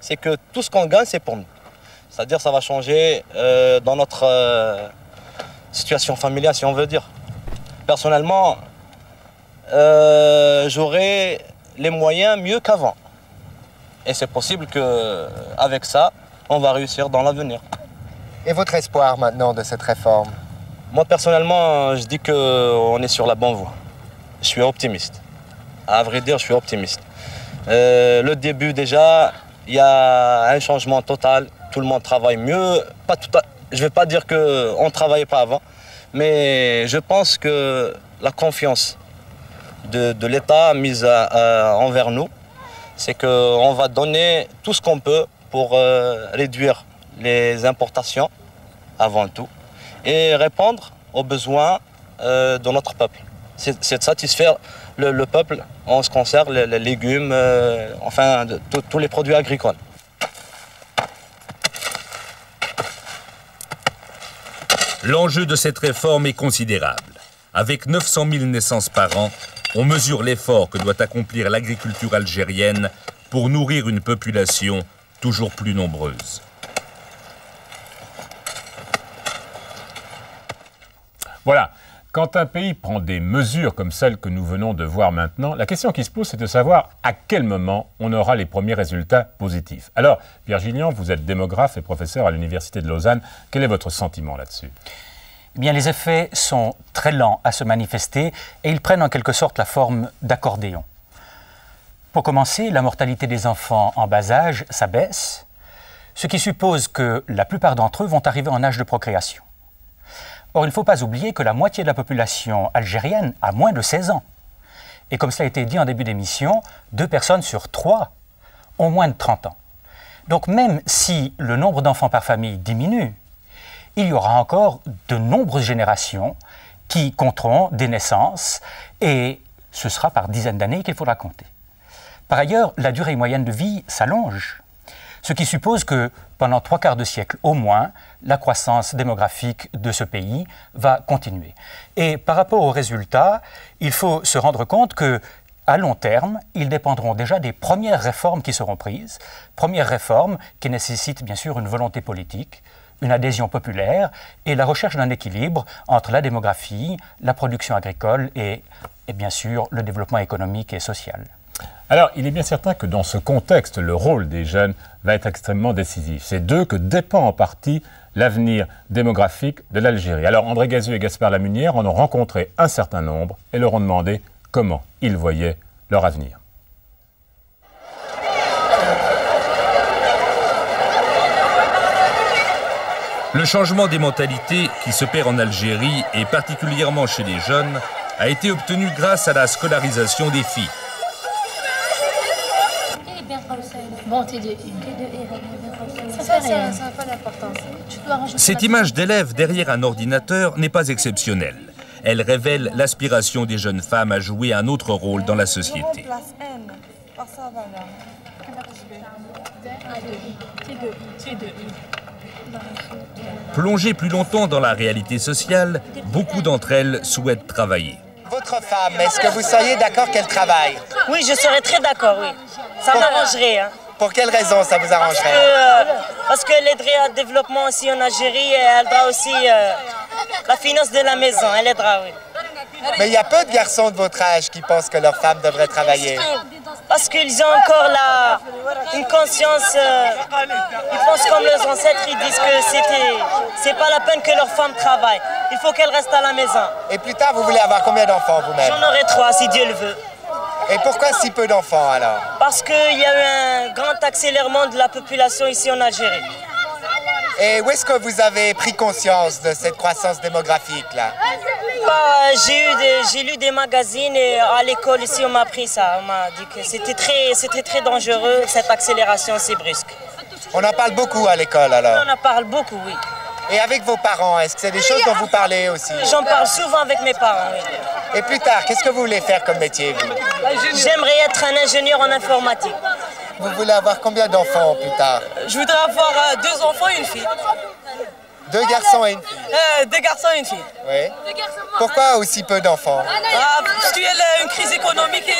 c'est que tout ce qu'on gagne, c'est pour nous. C'est-à-dire que ça va changer dans notre situation familiale, si on veut dire. Personnellement, j'aurai les moyens mieux qu'avant. Et c'est possible qu'avec ça, on va réussir dans l'avenir. Et votre espoir maintenant de cette réforme? Moi, personnellement, je dis qu'on est sur la bonne voie. Je suis optimiste. À vrai dire, je suis optimiste. Le début, déjà, il y a un changement total. Tout le monde travaille mieux. Je ne vais pas dire qu'on ne travaillait pas avant, mais je pense que la confiance de l'État mise envers nous, c'est qu'on va donner tout ce qu'on peut pour réduire les importations avant tout et répondre aux besoins de notre peuple. C'est de satisfaire le peuple en ce qui concerne les légumes, enfin tous les produits agricoles. L'enjeu de cette réforme est considérable. Avec 900 000 naissances par an, on mesure l'effort que doit accomplir l'agriculture algérienne pour nourrir une population toujours plus nombreuse. Voilà. Quand un pays prend des mesures comme celles que nous venons de voir maintenant, la question qui se pose, c'est de savoir à quel moment on aura les premiers résultats positifs. Alors, Pierre Gillian, vous êtes démographe et professeur à l'Université de Lausanne. Quel est votre sentiment là-dessus? Eh bien, les effets sont très lents à se manifester et ils prennent en quelque sorte la forme d'accordéon. Pour commencer, la mortalité des enfants en bas âge, ça baisse, ce qui suppose que la plupart d'entre eux vont arriver en âge de procréation. Or, il ne faut pas oublier que la moitié de la population algérienne a moins de 16 ans. Et comme cela a été dit en début d'émission, 2 personnes sur 3 ont moins de 30 ans. Donc même si le nombre d'enfants par famille diminue, il y aura encore de nombreuses générations qui compteront des naissances et ce sera par dizaines d'années qu'il faudra compter. Par ailleurs, la durée moyenne de vie s'allonge, ce qui suppose que pendant 3/4 de siècle au moins, la croissance démographique de ce pays va continuer. Et par rapport aux résultats, il faut se rendre compte que à long terme, ils dépendront déjà des premières réformes qui seront prises, premières réformes qui nécessitent bien sûr une volonté politique, une adhésion populaire et la recherche d'un équilibre entre la démographie, la production agricole et bien sûr le développement économique et social. Alors, il est bien certain que dans ce contexte, le rôle des jeunes va être extrêmement décisif. C'est d'eux que dépend en partie l'avenir démographique de l'Algérie. Alors, André Gazeux et Gaspard Lamunière en ont rencontré un certain nombre et leur ont demandé comment ils voyaient leur avenir. Le changement des mentalités qui se perd en Algérie, et particulièrement chez les jeunes, a été obtenu grâce à la scolarisation des filles. Ça n'a pas d'importance. Cette image d'élève derrière un ordinateur n'est pas exceptionnelle. Elle révèle l'aspiration des jeunes femmes à jouer un autre rôle dans la société. Plongées plus longtemps dans la réalité sociale, beaucoup d'entre elles souhaitent travailler. Votre femme, est-ce que vous seriez d'accord qu'elle travaille? Oui, je serais très d'accord, oui. Ça m'arrangerait. Hein. Pour quelle raison ça vous arrangerait? Parce qu'elle aiderait au développement aussi en Algérie et elle aidera aussi la finance de la maison, elle aidera, oui. Mais il y a peu de garçons de votre âge qui pensent que leur femme devrait travailler. Parce qu'ils ont encore une conscience, ils pensent comme leurs ancêtres, ils disent que c'est pas la peine que leur femme travaille. Il faut qu'elle reste à la maison. Et plus tard, vous voulez avoir combien d'enfants vous-même? J'en aurai 3 si Dieu le veut. Et pourquoi si peu d'enfants alors? Parce qu'il y a eu un grand accélérement de la population ici en Algérie. Et où est-ce que vous avez pris conscience de cette croissance démographique là? J'ai lu des magazines et à l'école ici on m'a appris ça. On m'a dit que c'était très dangereux cette accélération si brusque. On en parle beaucoup à l'école alors? On en parle beaucoup, oui. Et avec vos parents, est-ce que c'est des choses dont vous parlez aussi? J'en parle souvent avec mes parents, oui. Et plus tard, qu'est-ce que vous voulez faire comme métier, vous? J'aimerais être un ingénieur en informatique. Vous voulez avoir combien d'enfants plus tard? Je voudrais avoir 2 enfants et une fille. 2 garçons et une fille? 2 garçons et une fille. Oui. Pourquoi aussi peu d'enfants? Parce qu'il y a une crise économique et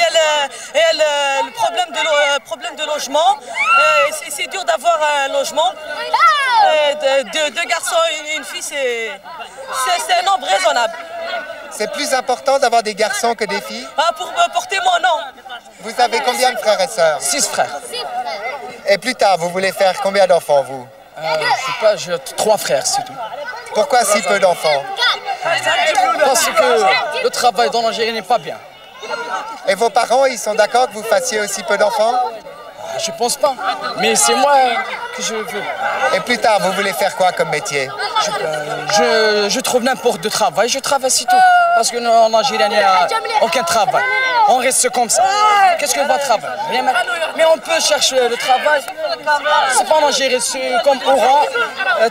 le problème de logement. C'est dur d'avoir un logement. 2 garçons et une fille, c'est un nombre raisonnable. C'est plus important d'avoir des garçons que des filles? Pour porter mon nom. Vous avez combien de frères et sœurs? 6 frères. Et plus tard, vous voulez faire combien d'enfants, vous? Je sais pas, j'ai 3 frères, c'est tout. Pourquoi si peu d'enfants? Parce que le travail dans l'Algérie n'est pas bien. Et vos parents, ils sont d'accord que vous fassiez aussi peu d'enfants? Je pense pas, mais c'est moi que je veux. Et plus tard, vous voulez faire quoi comme métier? Je trouve n'importe de travail, je travaille, c'est tout. Parce qu'en Algérie, il n'y a aucun travail. On reste comme ça. Qu'est-ce qu'on va travailler? Rien. Mais on peut chercher le travail. C'est pas en Algérie, c'est comme Oran,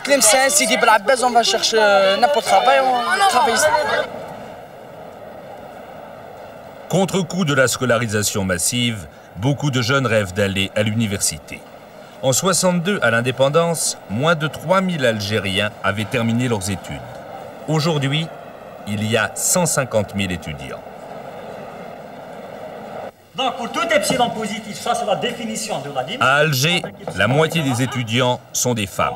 Tlemcen, Sidi Bel Abbès, on va chercher n'importe travail, on travaille ici. Contre-coup de la scolarisation massive, beaucoup de jeunes rêvent d'aller à l'université. En 62, à l'indépendance, moins de 3000 Algériens avaient terminé leurs études. Aujourd'hui, il y a 150 000 étudiants. Donc pour tout epsilon positif, ça c'est la définition de la limite. À Alger, la moitié des étudiants sont des femmes.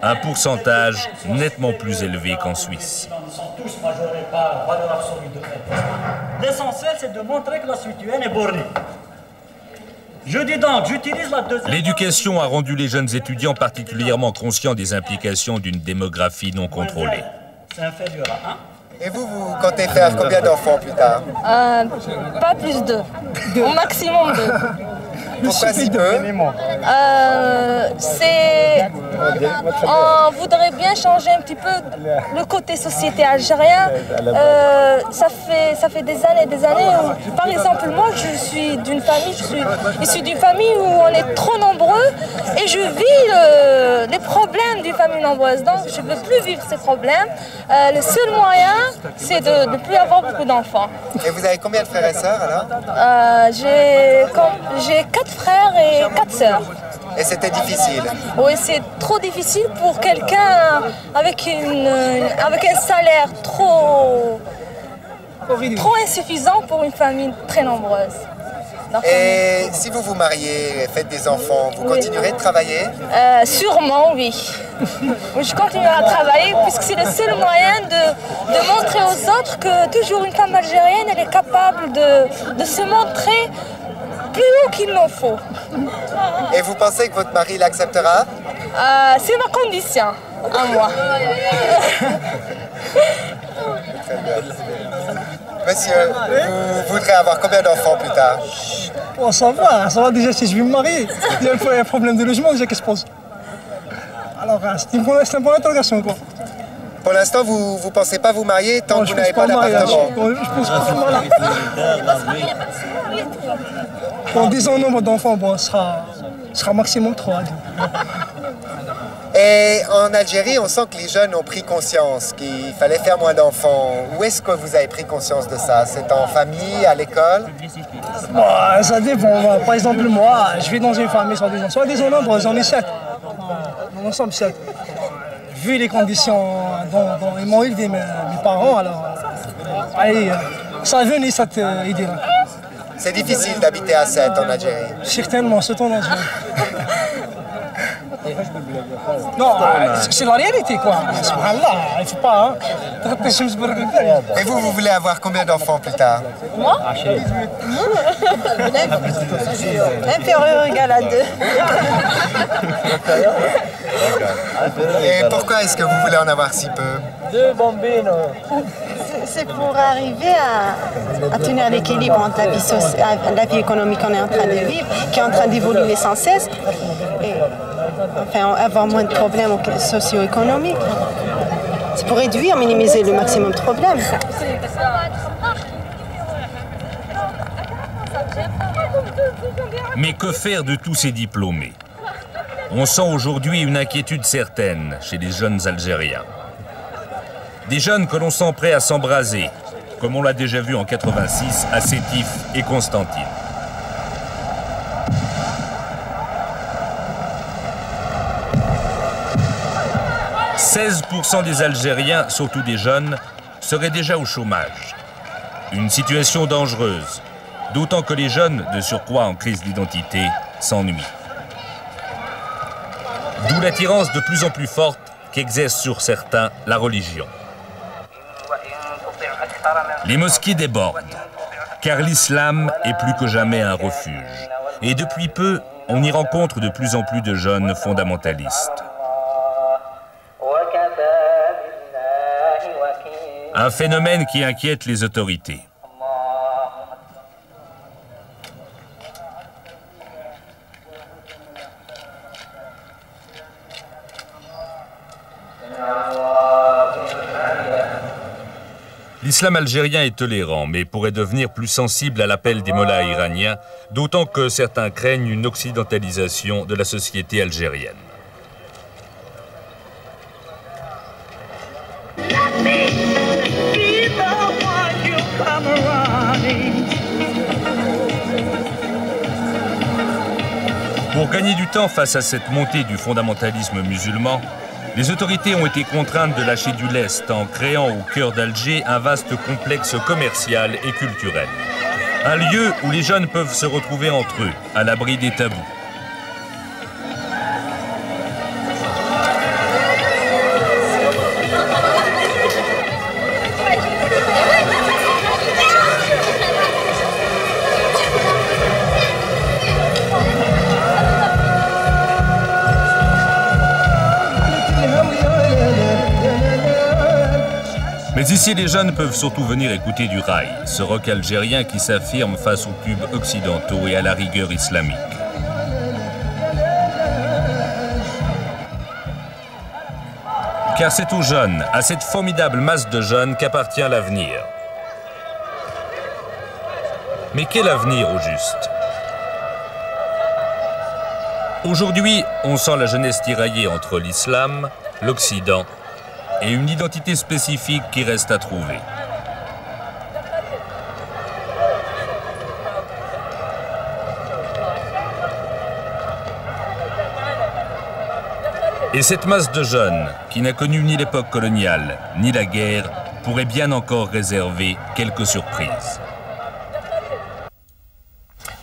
Un pourcentage nettement plus élevé qu'en Suisse. Ils sont tous majorés par valeur absolue de fait. L'essentiel c'est de montrer que la citoyenne est bornée. Je dis donc, j'utilise la deuxième... L'éducation a rendu les jeunes étudiants particulièrement conscients des implications d'une démographie non contrôlée. C'est inférieur à 1. Et vous, vous comptez faire combien d'enfants plus tard? Pas plus de. Au maximum 2. Pourquoi si peu? On voudrait bien changer un petit peu le côté société algérien. Ça fait des années où, par exemple, moi je suis issue d'une famille où on est trop nombreux et je vis les problèmes d'une famille nombreuse. Donc je ne veux plus vivre ces problèmes. Le seul moyen, c'est de ne plus avoir beaucoup d'enfants. Et vous avez combien de frères et sœurs alors? J'ai 4 frères et 4 sœurs. Et c'était difficile? Oui, c'est trop difficile pour quelqu'un avec un salaire trop insuffisant pour une famille très nombreuse. Donc, et si vous vous mariez, faites des enfants, vous continuerez de travailler? Sûrement, oui. Je continuerai à travailler puisque c'est le seul moyen de montrer aux autres que toujours une femme algérienne elle est capable de se montrer plus haut qu'il n'en faut. Et vous pensez que votre mari l'acceptera? C'est ma condition, à moi. Très bien. Monsieur, vous voudrez avoir combien d'enfants plus tard? Oh, ça va déjà si je vais me marier. Il y a un problème de logement déjà qui se pose. Alors, c'est une bonne interrogation, quoi. Pour l'instant, vous ne pensez pas vous marier tant que vous n'avez pas d'appartement? Je pense pas, voilà. Bon, disons nombre d'enfants, bon, ce sera maximum 3. Et en Algérie, on sent que les jeunes ont pris conscience qu'il fallait faire moins d'enfants. Où est-ce que vous avez pris conscience de ça? C'est en famille, à l'école? Bon, ça dépend. Par exemple, moi, je vis dans une famille soit des nombreuses, on est 7. Nous sommes 7. Vu les conditions dont ils m'ont élevé mes parents, alors allez, ça a venu cette idée-là. C'est difficile d'habiter à 7 en Algérie? Certainement, c'est en Algérie. Non, c'est la réalité, quoi. Subhanallah, il ne faut pas, hein. Et vous voulez avoir combien d'enfants plus tard? Moi? Inférieur ou égal à 2. Et pourquoi est-ce que vous voulez en avoir si peu? 2 bambines. C'est pour arriver à tenir l'équilibre entre la vie économique qu'on est en train de vivre, qui est en train d'évoluer sans cesse, et enfin, avoir moins de problèmes socio-économiques. C'est pour réduire, minimiser le maximum de problèmes. Mais que faire de tous ces diplômés? On sent aujourd'hui une inquiétude certaine chez les jeunes Algériens. Des jeunes que l'on sent prêts à s'embraser, comme on l'a déjà vu en 86 à Sétif et Constantine. « 16% des Algériens, surtout des jeunes, seraient déjà au chômage. Une situation dangereuse, d'autant que les jeunes, de surcroît en crise d'identité, s'ennuient. D'où l'attirance de plus en plus forte qu'exerce sur certains la religion. Les mosquées débordent, car l'islam est plus que jamais un refuge. Et depuis peu, on y rencontre de plus en plus de jeunes fondamentalistes. Un phénomène qui inquiète les autorités. L'islam algérien est tolérant, mais pourrait devenir plus sensible à l'appel des mollahs iraniens, d'autant que certains craignent une occidentalisation de la société algérienne. Pour gagner du temps face à cette montée du fondamentalisme musulman, les autorités ont été contraintes de lâcher du lest en créant au cœur d'Alger un vaste complexe commercial et culturel. Un lieu où les jeunes peuvent se retrouver entre eux, à l'abri des tabous. Mais Mais ici, les jeunes peuvent surtout venir écouter du rail, ce rock algérien qui s'affirme face aux tubes occidentaux et à la rigueur islamique. Car c'est aux jeunes, à cette formidable masse de jeunes qu'appartient l'avenir. Mais quel avenir au juste? Aujourd'hui, on sent la jeunesse tiraillée entre l'islam, l'Occident et une identité spécifique qui reste à trouver. Et cette masse de jeunes, qui n'a connu ni l'époque coloniale, ni la guerre, pourrait bien encore réserver quelques surprises.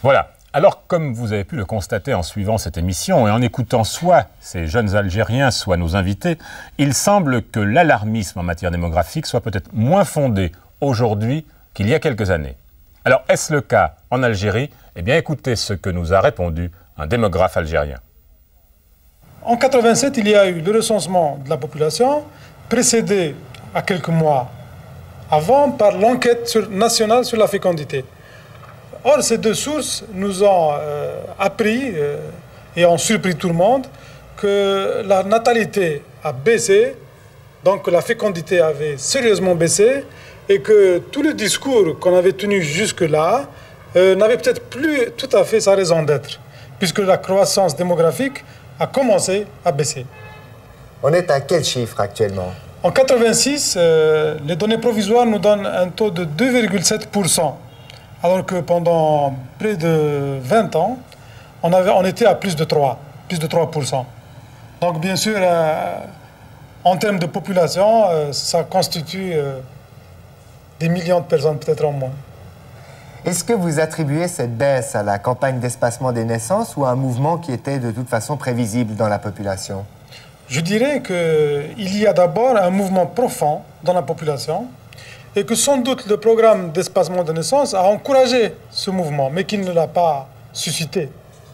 Voilà. Alors, comme vous avez pu le constater en suivant cette émission et en écoutant soit ces jeunes Algériens, soit nos invités, il semble que l'alarmisme en matière démographique soit peut-être moins fondé aujourd'hui qu'il y a quelques années. Alors, est-ce le cas en Algérie? Eh bien, écoutez ce que nous a répondu un démographe algérien. En 87, il y a eu le recensement de la population, précédé à quelques mois avant par l'enquête nationale sur la fécondité. Or, ces deux sources nous ont appris et ont surpris tout le monde que la natalité a baissé, donc que la fécondité avait sérieusement baissé et que tout le discours qu'on avait tenu jusque-là n'avait peut-être plus tout à fait sa raison d'être, puisque la croissance démographique a commencé à baisser. On est à quel chiffre actuellement? En 86, les données provisoires nous donnent un taux de 2,7%, alors que pendant près de 20 ans, on était à plus de 3%. Donc bien sûr, en termes de population, ça constitue des millions de personnes peut-être en moins. Est-ce que vous attribuez cette baisse à la campagne d'espacement des naissances ou à un mouvement qui était de toute façon prévisible dans la population? Je dirais qu'il y a d'abord un mouvement profond dans la population et que sans doute le programme d'espacement des naissances a encouragé ce mouvement, mais qu'il ne l'a pas suscité.